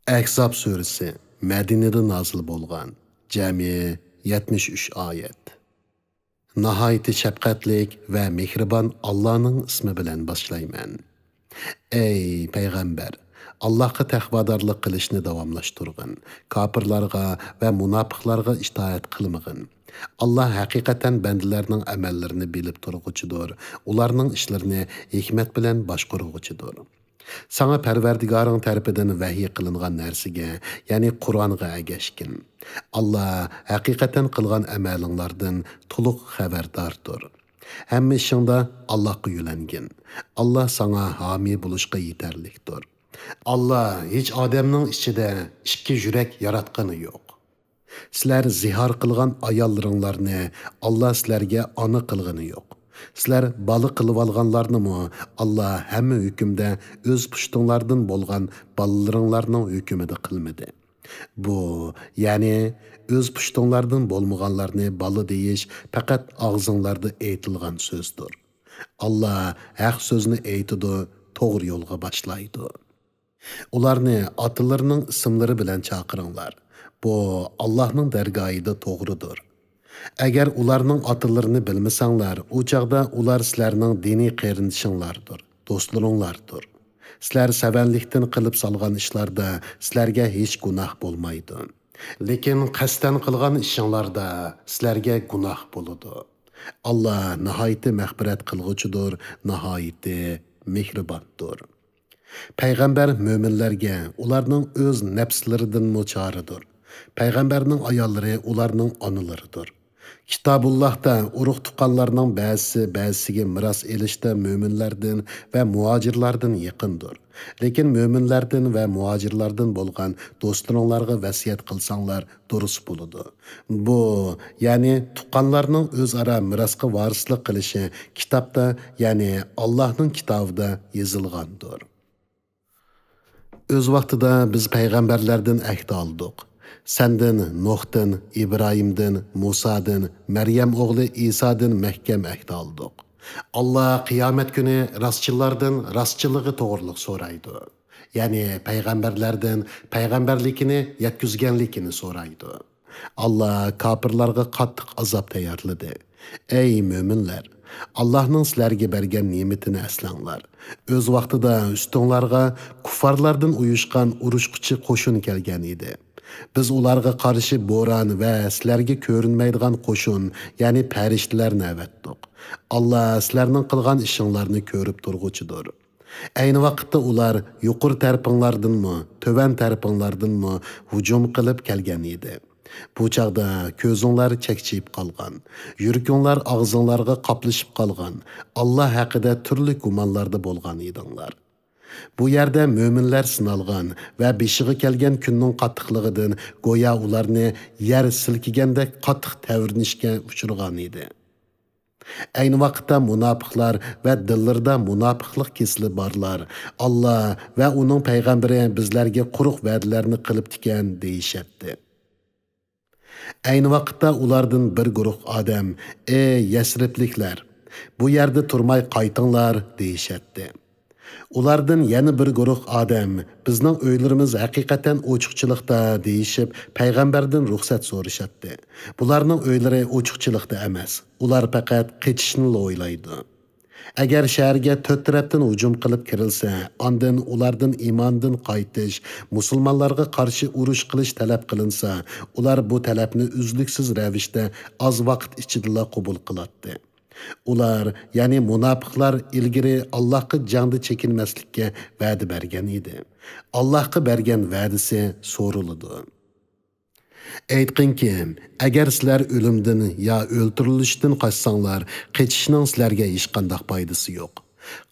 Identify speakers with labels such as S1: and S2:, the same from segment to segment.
S1: Ahzab suresi Medinede nazil bo'lgan. Jami 73 oyat. Nihoyat shafqatlik va mehribon Allohning ismi bilan boshlayman. Ey payg'ambar, Allohga taqvodorlik qilishni davomlashtirgin. Kofirlarga va munofiqlarga itoat qilmagin. Allah haqiqatan bandalarning amallarini bilib turg'uchidir. Ularning ishlarini hikmat bilan boshqaruvchidir. Sana Parvardigoring tarafidan vahiy qilingan narsaga, ya'ni Qur'onga agashgin. Allah haqiqatan qilgan amalinglardan to'liq xabardordir. Hamma ishingda Allohga yo'langin. Allah sana homiy bo'lishga yetarlikdir. Allah hech odamning ichida ikki yurak yaratgani yo'q. Sizlar zihar qilgan ayollaringlarni Allah sizlarga ona qilgani yo'q. Sizlar balı qilib olganlarnimi Allah hamma hukmda o'z pushtinglardan bo'lgan balalaringlarning hukmida qilmadi. Bu, ya'ni o'z pushtinglardan bo'lmaganlarni balı deyish faqat og'zinglarda aytilgan so'zdir. Allah haq so'zni aytidi, to'g'ri yo'lga boshlaydi. Ularni otalarining ismlari bilan chaqiringlar. Bu Allohning dargohida to'g'ridir. Agar ularning otalarini bilmasanglar, u chaqda ular sizlarning diniy qarindishinglardir, do'stlaringlardir. Sizlar savanlikdan qilib solgan ishlarda sizlarga hech gunoh bo'lmaydi. Lekin qasddan qilgan ishinglarda sizlarga gunoh bo'ladi. Allah nihoyatda mag'firat qilg'uchidir, nihoyatda mehribondir. Payg'ambar mo'minlarga ularning o'z nafslaridan muchoridir. Payg'ambarning ayollari ularning onalaridir. Kitabullahda urug' tuqqanlarning ba'zisiga miros elishda mo'minlardan va muhojirlardan yaqindir. Lekin mo'minlardan va muhojirlardan bo'lgan do'stlaringlarga vasiyat qilsanglar durust bo'ladi. Bu, ya'ni tuqqanlarning o'zaro mirosga varislik qilishi kitobda, ya'ni Allohning kitobida yozilgandir. O'z vaqtida biz payg'ambarlardan ahd oldik. Senden, Nuh'dan, İbrahim'den, Musa'dan, Meryem oğlu İsa'dan mahkam ahd oldik. Allah qiyomat kuni rastçılardan rastçılığı to'g'riliq so'raydi. Ya'ni payg'ambarlardan payg'ambarlikini yetkazganligini so'raydi. Allah kofirlarga qattiq azob tayyorladi. Ey mo'minlar, Allah'ның sizlarga bergan ne'matini aslanglar. O'z vaqtida ustinglarga kuffarlardan uyushgan urushquchi qo'shin kelgan edi. Biz ularga qarshi bo'ron va sizlarga ko'rinmaydigan qo'shin, ya'ni farishtalarni avatdik. Allah sizlarning qilgan ishinglarni ko'rib turg'uchidir. Ayni vaqtda ular yuqori tarafinglardanmi, to'van tarafinglardanmi hujum qilib kelgan edi. Bu chaqda ko'zinglar chekchiyib qolgan, yuraginglar og'zinglarga qoplashib qolgan, Allah haqida turli gumonlarda bo'lgan edinglar. Bu yerda mo'minlar sinalgan va beshiga kelgan kunning qattiqligidan go'yo ularni yer silkigandek qattiq ta'virnishga uchirgan edi. Ayni vaqtda munofiqlar va dillarida munofiqlik kesili borlar Allah va uning payg'ambari bizlarga quruq va'dalarni qilib tikan deyishatdi. Ayni vaqtda ulardan bir guruh odam, ey Yasribliklar, bu yerda turmay qaytinglar deyishatdi. Ulardan yana bir guruh odam, bizning uylarimiz haqiqatan ochiqchilikda deyishib, payg'ambardan ruxsat so'rashatdi. Bularning uylari ochiqchilikda emas, ular faqat qechishni o'ylaydi. Agar shaharga to'rt tarafdan hujum qilib kirilsa, ondan ulardan iymondan qaytish, musulmonlarga qarshi urush qilish talab qilinsa, ular bu talabni uzluksiz ravishda oz vaqt ichida qabul qiladi. Ular, ya'ni munofiqlar ilgari Allohga jangda chekinmaslikka va'da bergan edi. Allohga bergan va'dasi so'riladi. Aytqinki, agar sizlar o'limdan yo o'ltirilishdan qochsanglar, qechishning sizlarga hech qanday foydasi yo'q.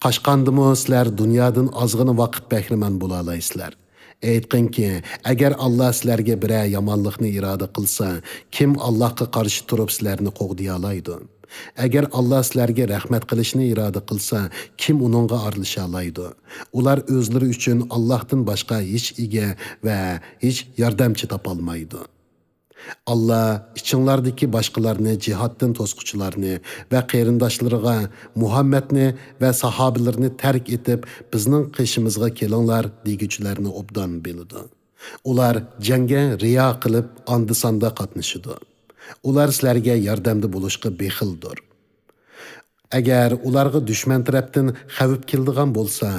S1: Qochqandimi sizlar dunyodan ozg'ina vaqt bahramand bo'la olaysizlar. Aytqinki, agar Allah sizlarga bir yomonlikni iroda qilsa, kim Allohga qarshi turib sizlarni qo'g'diya oladi? Agar Allah sizlarga rahmat qilishni iroda qilsa, kim uningga aralasha oladi? Ular o'zlari uchun Allohdan boshqa hech ega va hech yordamchi topolmaydi. Allah içinlardaki başqalarını, cihatdan tosquchilarni va qarindoshlarga Muhammadni va sahobalarni tark etib, bizning qishimizga kelinglar deguchilarni obdan biladi. Ular jangga riyo qilib andi-sanda qatnashidi. Ular sizlarga yordamda bo'lishga bexildir. Agar ularga dushman tarafdan xavf keldigan bo'lsa,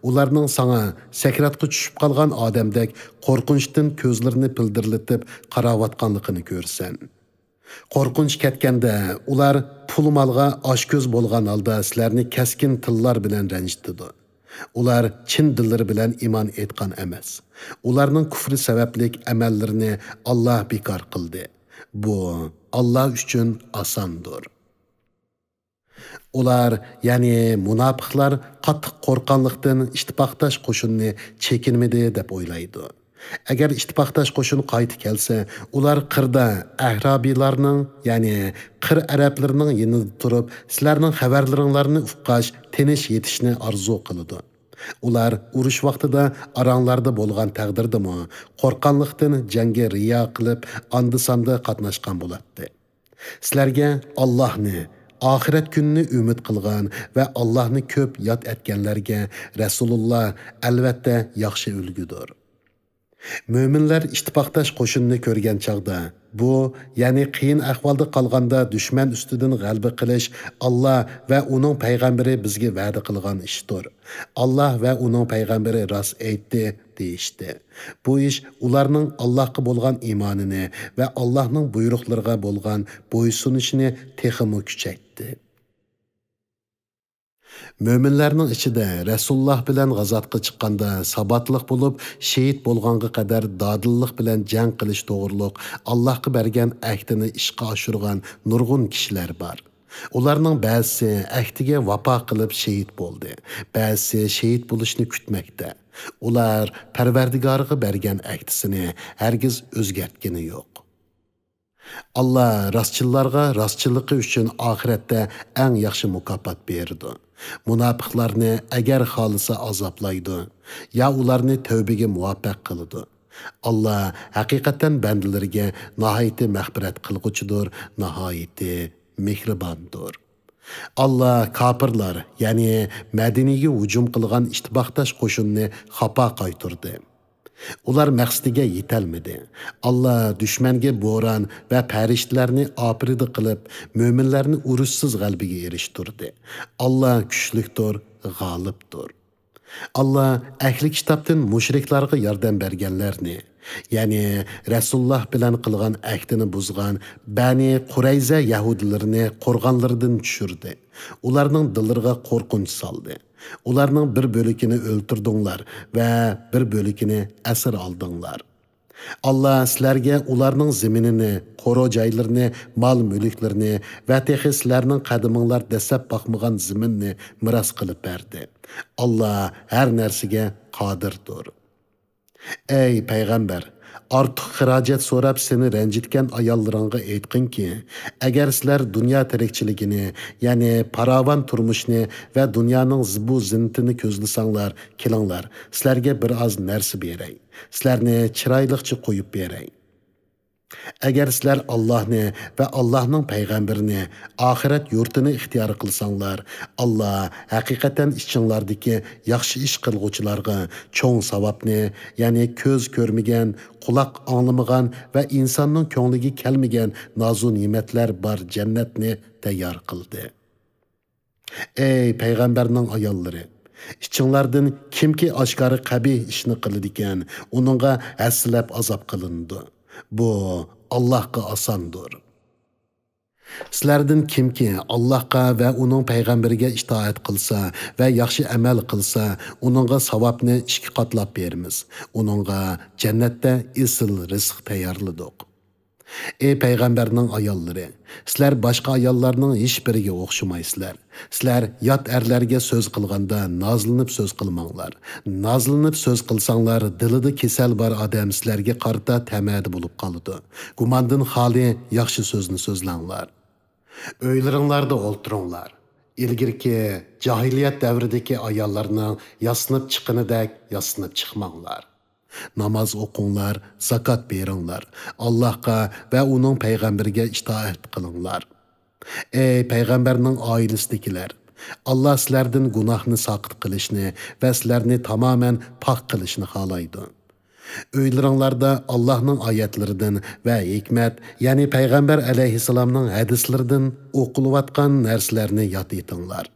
S1: ularning sana sakratga tushib qolgan odamdek qo'rqinchdan ko'zlarini pildirlatib qarawatganligini ko'rsan. Qo'rqinch ketganda ular pul molga oshko'z bo'lgan holda sizlarni kaskin tillar bilan ranjitdi. Ular chin dillari bilan iymon etgan emas. Ularning kufri sabablik amallarini Alloh bekor qildi. Bu Alloh uchun osondir. Ular, ya'ni munofiqlar qattiq qo'rqqanlikdan ittifoqdosh qo'shinni chekinmadi deb o'ylaydi. Agar ittifoqdosh qo'shin qaytib kelsa, ular qirda ahrabiylarning, ya'ni qir arablarining yanida turib, sizlarning xabarlaringlarni uqqash, tinish yetishni orzu qiladi. Ular urush vaqtida aranglarda bo'lgan taqdirdami, qo'rqqanlikdan jangga riyo qilib, andi-sanda qatnashgan bo'ladi. Sizlarga Allohni oxirat kunini umid qilgan va Allohni ko'p yod etganlarga Rasululloh albatta yaxshi ulgudir. Mo'minlar ittifoqdosh qo'shinni ko'rgan chaqda, bu, ya'ni qiyin ahvolda qolganda dushman ustidan g'alaba qilish Alloh va uning payg'ambari bizga va'da qilgan ishdir. Alloh va uning payg'ambari rost aytdi deyishdi. Bu ish ularning Allohga bo'lgan iymonini va Allohning buyruqlariga bo'lgan bo'ysunishini texmo kuchaytdi. Möminlərinin içində Rasulullah bilan g'azotga chiqqanda sabatliq bo'lib, şehit bo'lganga qadar dadillik bilan jang qilish to'g'riliq Allohga bergan ahdini ishga oshirgan nurg'un kishilar bor. Ularning ba'zisi ahdiga vafo qilib şehit bo'ldi, ba'zisi şehit bo'lishni kutmoqda. Ular Parvardigoriga bergan ahdisini hargiz o'zgartgani yo'q. Allah rastçılarga rastçılığı üçün ahiretdə ən yaxşı mükafat berdi. Munafiqlarni agar xolisa azoblaydi, ya ularni tövbəyə muvaffaq qılıdı. Allah haqiqatan bandalariga nihoyatda mag'firat qilguchidir, nihoyatda mehribondir. Allah kafirlar, ya'ni Madinaga hujum qilgan ittifoqdosh qo'shinni xafa qaytirdi. Ular maqsadiga yetolmadi. Allah dushmanga bo'ron va farishtalarni opridi qilib, mo'minlarni urushsiz g'alabaga erishtirdi. Allah kuchlikdir, g'olibdir. Allah ahli kitobdan mushriklarga yordam berganlarni, ya'ni Rasululloh bilan qilgan ahdini buzgan Bani Qurayza yahudilarini qo'rg'onlaridan tushirdi. Ularning dillariga qo'rqinch soldi. Ularning bir bölükini öldürdünglar ve bir bölükini əsir aldыңlar. Allah sizlərə ularning zeminini, qoro joylarini, mal mülklərini və texi sizlərning qədiminglar dəsəb baxmağan zeminni miras qılıb berdi. Allah hər nərsəyə qadirdir. Ey Peyğəmbər, artıq xiracət sorab seni rəncitgən ayallarınğa aytqın ki, əgər sizlər dünya tirikçiligini, yəni paravan turmuşni və dünyanın zibu zintini közlüsanglar, kilinglar, sizlərə bir az nərsi berey, sizlərni çiraylıqçı qoyub berey. Əgər sizlər Allahni və Allahның peyğəmbərini, ahiret yurtunu ixtiyar qılsanglar, Allah həqiqətən içinlardakı yaxşı iş qılğuçılarga çoğ savabni, yəni köz görməyən, qulaq anlamağan və insanın köңlüge gəlməyən nazu nimetlər bar cənnətni təyyar qıldı. Ey peyğəmbərinin ayalları! İçinlardan kimki aşkarı qəbih işini qılıdiken, onunla həsləb azab qılındı. Bu Allah'a asandır. Sizlərdən kimki Allah'a və onun peyğəmbərigə itaat qılsa və yaxşı əməl qılsa, onunla savabını 2 qatlab berimiz. Onunla cənnətdə isil rizq tayarlıdıq. Ey peyğəmbərinin ayalları, sizlər başqa ayallarının heç biriga oxşumaysızlar. Sizlər yat ərlərə söz qılğanda nazlanıb söz qılmanglar. Nazlanıb söz qılsanglar, dilida kesel bar adam sizlərə qarta təmədi bulub qalıdı. Gumandan xali yaxşı sözünü sözlanglar. Öyləringlərdə olturunglar. İlgirki cahiliyet davridagi ayallarning yasınıb çıxınıdak yasınıb çıxmanglar. Namaz oqunglar, zakat beringlar. Allah'a və onun peyğəmbərigə itaat qılыңlar. Ey peyğəmbərinin ailəsindəkilər, Allah sizlərdən günahını saqit qilishni və sizlərni tamamen pak qilishni xalaydı. Uylaringlarda Allohning oyatlaridan va hikmat, ya'ni payg'ambar alayhissalomning hadislaridan o'qilayotgan narsalarni yod etinglar.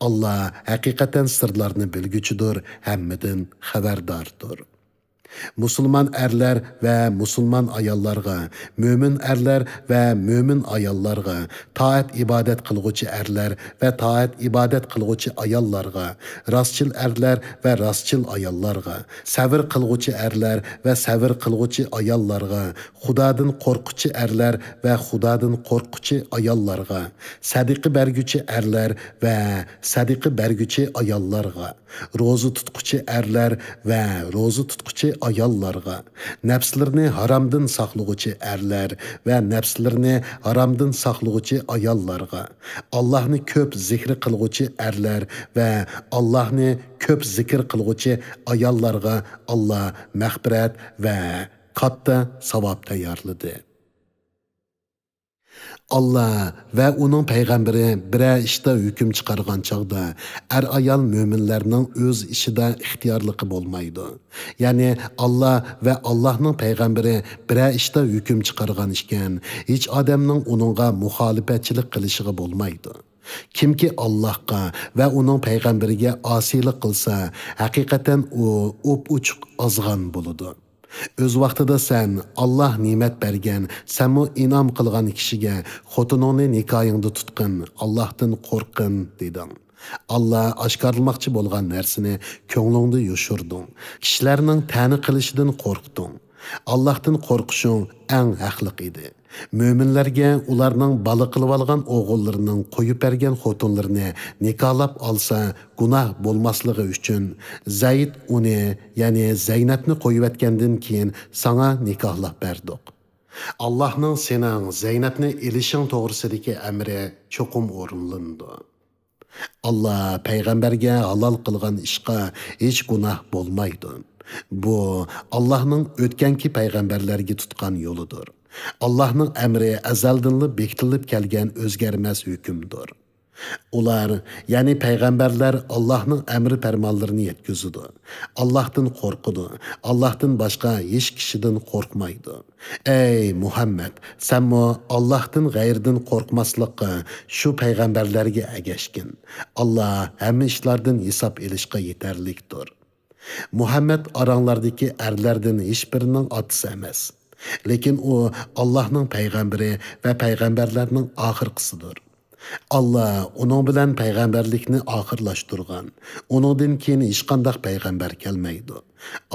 S1: Allah haqiqatan sirlarni bilguchidir, hammadan xabardordir. Musulmon erlar va musulmon ayollarga, mo'min erlar va mo'min ayollarga, toat ibodat qilguvchi erlar va toat ibodat qilguvchi ayollarga, rostchil erlar va rostchil ayollarga, sabr qilguvchi erlar va sabr qilguvchi ayollarga, Xudodan qo'rquvchi erlar va Xudodan qo'rquvchi ayollarga, sadiqa berguchi erlar va sadiqa berguchi ayollarga, ro'za tutquchi erlar va ro'za tutquchi ayollarga, nafslarni haromdan saqlag'uvchi erlar va nafslarni haromdan saqlag'uvchi ayollarga, Allohni ko'p zikr qilg'uvchi erlar va Allohni ko'p zikr qilg'uvchi ayollarga Alloh mag'firat va katta savob tayyorladi. Allah va uning payg'ambari biror ishda hukm chiqargan chog'da ayol mo'minlarning o'z ishida ixtiyorligi bo'lmaydi. Ya'ni Allah va Allohning payg'ambari biror ishda hukm chiqargan ekan, hech odamning uningga muxolifatchilik qilishiga bo'lmaydi. Kimki Allohga va uning payg'ambariga osiylik qilsa, haqiqatan u o'p-uchuq ozg'an bo'ladi. Öz vaqtida sen Allah nimet bergen, senmu inam qilgan kishiga xotiningni nikoyingda tutqin, Allohdan qo'rqin deding. Allah oshkorlamoqchi bo'lgan narsani ko'nglingda yoshurding. Kishilarning ta'ni qilishidan qo'rqding. Allohdan qo'rqishing eng haqliq edi. Mo'minlarga ularning bola qilib olgan o'g'illarining qo'yib bergan xotinlarini nikohlab olsa, gunoh bo'lmasligi uchun Zayd uni, ya'ni Zaynabni qo'yib etgandan keyin sana nikohlab berdik. Allohning sening Zaynabni elishing to'g'risidagi amri cho'qim o'rinlandi. Allah payg'ambarga halol qilgan ishqa hech gunoh bo'lmaydi. Bu Allohning o'tganki payg'ambarlarga tutgan yo'lidir. Allah'ның əmri əzəldinli bektilib kelgan özgərməz hükümdür. Ular, yani peyğəmbərlər Allah'ның əmri pərmanlarını yetküzüdü. Allah'tan qorqudu. Allah'tan başqa heç kişiden qorqmaydı. Ey Muhammed, sen mi Allah'tan gayrdan qorqmaslıqqa şu peyğəmbərlərə əgəşkin. Allah həmin işlərdən hesab elişqə yeterlikdir. Muhammed aranlardaki erlərdən heç birinin atısı emas. Lekin o Allah'ның payg'ambari va payg'ambarlarning oxirgisidir. Allah onun bilan payg'ambarlikni oxirlashtirgan. Uningdan keyin hech qanday payg'ambar kelmaydi.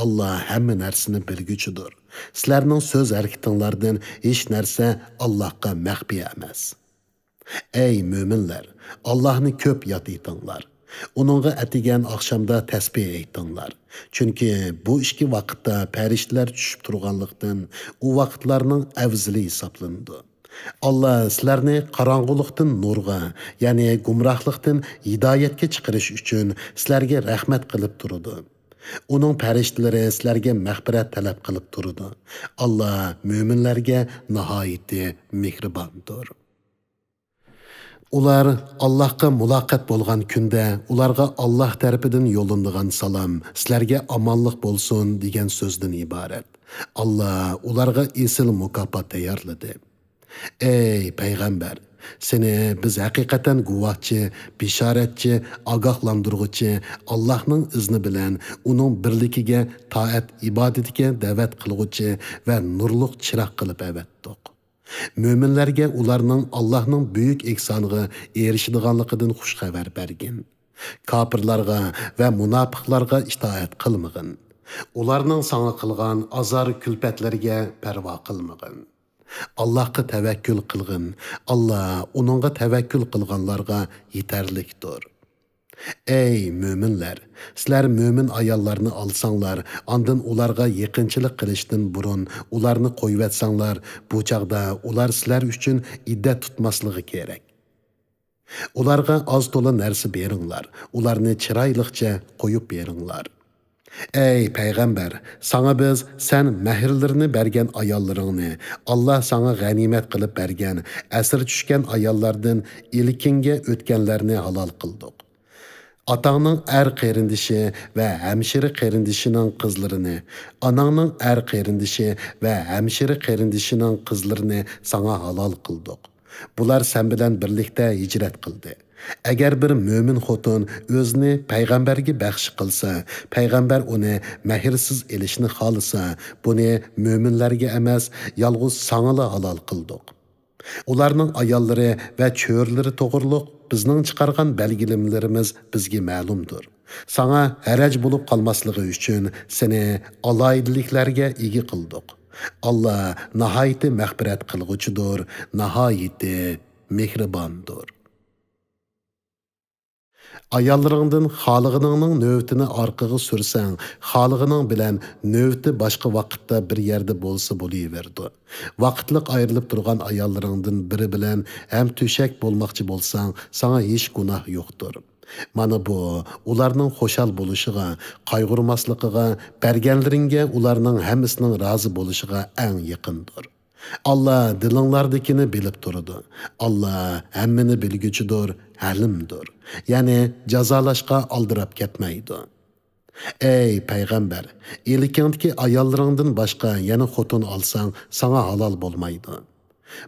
S1: Allah hamma narsani bilguchidir. Sizlarning so'z harakatinglardan hech narsa Allohga maxfiy emas. Ey mo'minlar, Allohni ko'p yod etinglar. Onunğa atigan akşamda təsbih eytinglar. Çünki bu işki vaqtda pəriştlər düşüb turğanlıqdan o vaqtlarının əvzili hesablandı. Allah sizlərni qaranğılıqdan nurğa, yani gumrahlıqdan hidayətə çıxırış üçün sizlərə rəhmət qılıb turdu. Onun pəriştləri sizlərə məğfirət tələb qılıb turdu. Allah möminlərə nəhayət mehribandır. Ular Allah'a muloqot bo'lgan kunda ularga Allah tarafidan yo'llangan salom, sizlarga omonlik bo'lsin degan so'zdan iborat. Allah ularga esil mukofot tayyorladi. Ey payg'ambar, seni biz haqiqatan guvohchi, bishoratchi, ogohlantiruvchi, Allohning izni bilan uning birligiga, toat ibodatiga da'vat qiluvchi va nurliq chiroq qilib avatdik. Möminlərə ularning Allah'ның büyük ihsanıga erişidiganligidan xush xabar bergin. Kafirlarga və munafiqlarga itaat qılmagın. Ularning sana qilgan azar külpətlərə parvo qılmagın. Allah'a təvəkkül qılgın. Allah onunğa təvəkkül qılganlarga yeterlikdir. Ey möminlər, sizlər mömin ayollarni alsanglar, andan ularga yaqinchilik qilishdan burun ularni qo'yib etsanglar, bu chaqda ular sizlar uchun iddat tutmasligi kerak. Ularga oz to'la narsa beringlar, ularni chiroyliqcha qo'yib beringlar. Ey payg'ambar, sana biz sen mehirlerini bergen ayollarını, Allah sana g'animat qilib bergen, asir tushgan ayollardan ilkinga o'tganlarni halol qildik. Atаңның әр qeyrindishi və həmşiri qeyrindishinin qızlarını, anаңның әр qeyrindishi və həmşiri qeyrindishinin qızlarını sana halal qıldık. Bular sen bilen birlikte hicret qıldı. Agar bir mo'min xotin o'zini payg'ambarga baxsh qilsa, payg'ambar uni mehrsiz elishni xohlasa, buni mo'minlarga emas, yolg'iz sangala halol qildik. Ularning ayollari va cho'rlari to'g'riliq bizning chiqargan belgilimlarimiz bizga ma'lumdir. Sana haraj bo'lib qolmasligi uchun seni aloyidliklarga ega qildik. Allah nihoyatda mag'firat qilg'uchidir, nihoyatda mehribondir. Ayollarыңdan xalığınыңның növtini arqaga sürsəng, xalığının bilən növti başqa vaqtda bir yerdə bolsa bolayıverdi. Vaqtlıq ayrılıb durğan ayollarыңdan biri bilən həm tüşək bolmaqçı bolsan, sana heç günah yoxdur. Mana bu, ularning xoşal bo'lishig'a, qayg'urmasligiga, berganlaringga ularning hammasinin razı bo'lishig'a eng yaqindir. Allah dilinglardikini bilib turadi. Allah hammani bilguchidir, halimdir. Ya'ni jazolashga aldirab ketmaydi. Ey payg'ambar, elikingdagi ayollaringdan boshqa yana xotin olsang, sana halol bo'lmaydi.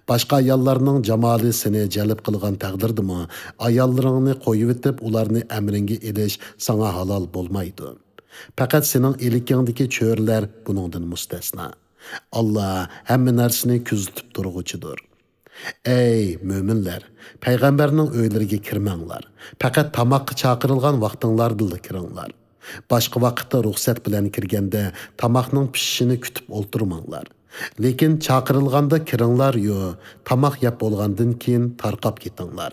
S1: Başqa ayollarning jamoli seni jalb qilgan taqdirdimi, ayollaringni qo'yib etib, ularni amringga elish sana halol bo'lmaydi. Faqat sening elikingdagi cho'rlar buningdan mustasno. Allah hamma narsani kuzatib turg'uchidir. Ey mo'minlar, payg'ambarning uylariga kirmanglar. Faqat tamoqqa chaqirilgan vaqtinglarda kiringlar. Boshqa vaqtda ruxsat bilan kirganda tamoqning pishishini kutib o'ltirmanglar. Lekin chaqirilganda kiringlar yo, tamoq yeb bo'lgandan keyin tarqab ketinglar.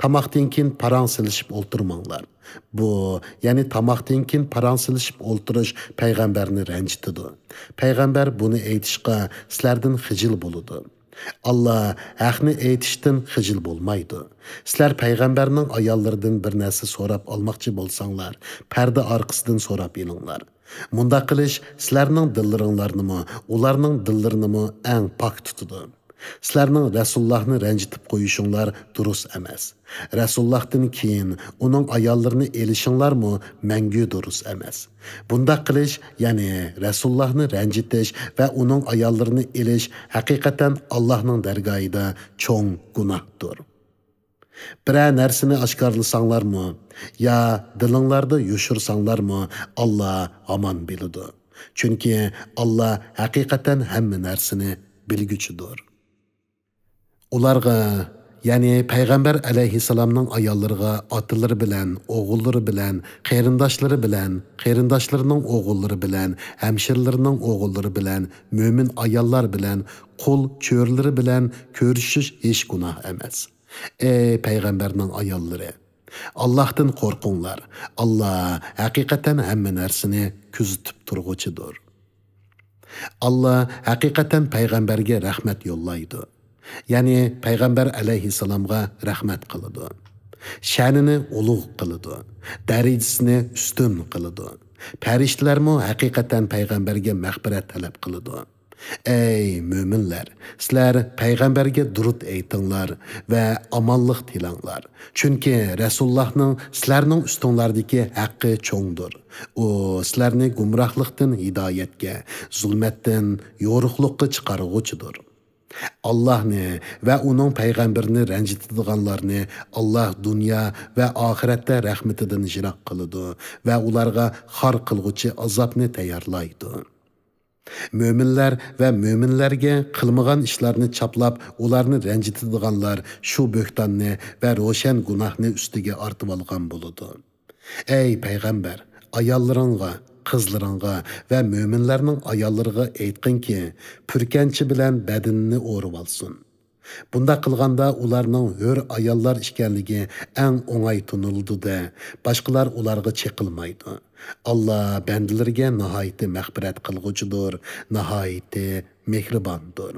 S1: Tamoqdan keyin parang silishib o'ltirmanglar. Bu, ya'ni tamoqdan keyin parang silishib o'ltirish payg'ambarni ranjitadi. Payg'ambar buni aytishga sizlardan xijil bo'ladi. Allah haqni aytishdan xijil bo'lmaydi. Sizlar payg'ambarning ayollaridan bir narsa so'rab olmoqchi bo'lsanglar, parda orqasidan so'rab elinglar. Munda qilish sizlarning dillaringlarni, ularning dillarini eng pok tutadi. Sizlarning Rasulullohni ranjitib qo'yishinglar durust emas. Rasulullohdan keyin uning ayollarini elishinglarmi mangu durust emas. Bunda qilish, ya'ni Rasulullohni ranjitish va uning ayollarini elish haqiqatan Allohning dargohida cho'ng gunohdir. Biror narsani oshkorlasanglarmi, ya dilinglarda yushirsanglarmi, Allah aman biladi. Chunki Allah haqiqatan hamma narsani bilguchidir. Ularga, ya'ni payg'ambar alayhissalomning ayollariga otalari bilan, o'g'illari bilan, qarindoshlari bilan, qarindoshlarining o'g'illari bilan, hamshirlarining o'g'illari bilan, mo'min ayollar bilan, qul cho'rlari bilan ko'rishish hech gunoh emas. Ey payg'ambarning ayollari, Allohdan qo'rqinglar. Allah haqiqatan hamma narsani kuzatib turg'uchidir. Allah haqiqatan payg'ambarga rahmat yo'llaydi. Ya'ni payg'ambar alayhissalomga rahmat qiladi. Sha'nini ulug' qiladi. Darajasini ustun qiladi. Farishtalarmi haqiqatan payg'ambarga mag'firat talab qiladi. Ey mo'minlar, sizlar payg'ambarga durud aytinglar va omonlik tilanglar. Chunki Rasulullohning sizlarning ustinglardagi haqqi cho'ngdir. U sizlarni gumrohlikdan hidoyatga, zulmatdan yo'riqlikka chiqaruvchidir. Allahni va uning payg'ambarini ranjitadiganlarni Allah dunyo va oxiratda rahmatidan jiroq qiladi va ularga xor qilg'uchi azobni tayyorlaydi. Mo'minlar va mo'minlarga qilmagan ishlarni chaplab, ularni ranjitadiganlar shu bo'xtonni va ro'shan gunohni ustiga ortib olgan bo'ladi. Ey payg'ambar, ayollaringga, qizlaringga va mo'minlarning ayollariga aytqinki, purkanchi bilan badanini o'rib olsin. Bunda qilganda ularning hur ayollar ekanligi eng o'ng'ay tunildi-da, boshqalar ularga cheqilmaydi. Allah bandalarga nihoyatda mag'firat qilg'uchidir, nihoyatda mehribondir.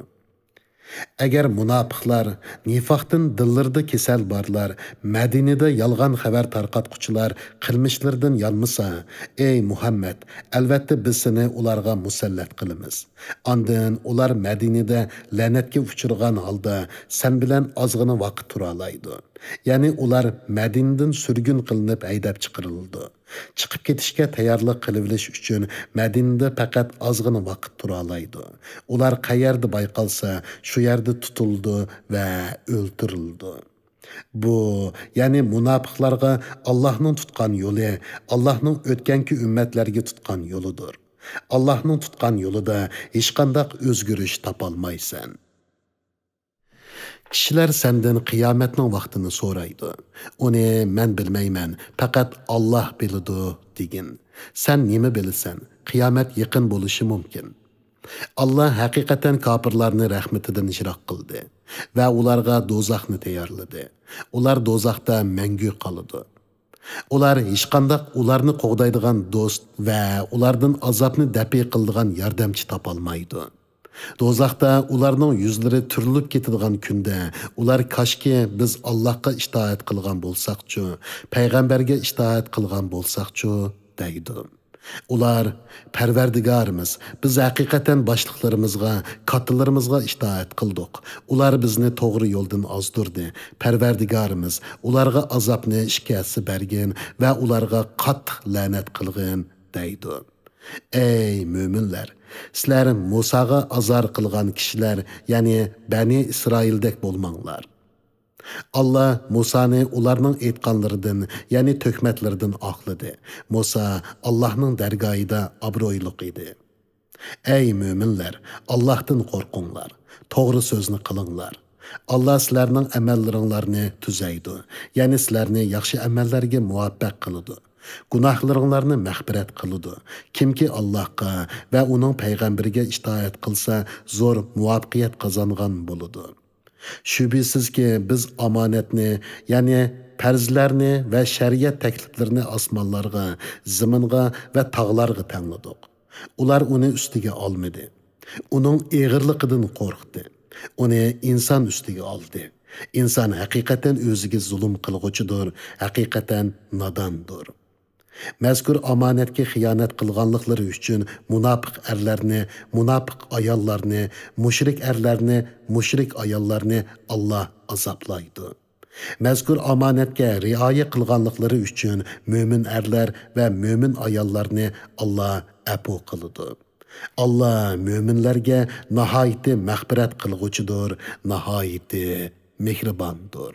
S1: Agar munofiqlar, nifoqdan dillarida kasal borlar, Madinada yolg'on xabar tarqatquchilar qilmishlaridan yonmasa, ey Muhammad, albatta biz seni ularga musallat qilamiz. Ondan ular Madinada la'natga uchirgan holda sen bilan ozgina vaqt tura oladi. Ya'ni ular Madinadan surgun qilinib haydab chiqarildi. Chiqib ketishga tayyorlik qilib uchun Madinada faqat ozgina vaqt tura oladi. Ular qayerda bayqalsa, shu yerda tutildi va o'ltirildi. Bu, ya'ni munofiqlarga Allohning tutgan yo'li, Allohning o'tganki ummatlarga tutgan yo'lidir. Allohning tutgan yo'lida hech qanday o'zgarish topolmaysan. Kishilar sendan qiyomatning vaqtini so'raydi. Uni men bilmayman, faqat Alloh biladi degin. Sen nima bilasan? Qiyomat yaqin bo'lishi mumkin. Allah haqiqatan kafirlarni rahmetidan yiroq qildi va ularga do'zaxni tayyorladi. Ular do'zaxda mangu qoladi. Ular hech qanday ularni qo'g'daydigan do'st va ulardan azobni dafi qiladigan yordamchi topolmaydi. Do'zaxda ularning yuzlari turilib ketadigan kunda ular koshki biz Allohga itoat qilgan bo'lsaqchu, payg'ambarga itoat qilgan bo'lsaqchu deydi. Ular Parvardigorimiz, biz haqiqatan boshliqlarimizga, kattalarımizga itoat qildik. Ular bizni to'g'ri yo'ldan ozdirdi. Parvardigorimiz ularga azobni shikasi bergin va ularga qattiq la'nat qilgin deydi. Ey mo'minlar, sizlar Musaga azor qilgan kishilar, ya'ni Bani Isroildek bo'lmanglar. Allah Musa'ni ularning aytganlaridan, ya'ni tökmetleridan oqladi. Musa Allah'ның dergahida obro'yliq edi. Ey mo'minlar, Allohdan qo'rqinglar, to'g'ri so'zni qilinglar. Allah sizlarning amallaringlarni tuzaydi, ya'ni sizlarni yaxshi amallarga muvaffaq qiladi. Gunohlaringlarni mag'firat qiladi. Kimki Allohga va uning payg'ambariga itoat qilsa, zo'r muvaffaqiyat qozongan bo'ladi. Şübhəsizki biz amanetni, ya'ni farzlarni va shariat takliflarini osmonlarga, zaminga va tog'larga tanladik. Ular uni ustiga olmadi. Uning eg'irligidan qo'rqdi. Uni inson ustiga oldi. İnson haqiqatan o'ziga zulm qilg'uchidir, haqiqatan nodondir. Mazkur amanetga xiyonat qilganliklari uchun munofiq erlarni, munofiq ayollarni, mushrik erlarni, mushrik ayollarni Allah azoblaydi. Mazkur amanetga rioya qilganliklari uchun mo'min erlar va mo'min ayollarni Allah afu qiladi. Allah mo'minlarga nihoyatda mag'firat qilg'uchidir, nihoyatda mehribondir.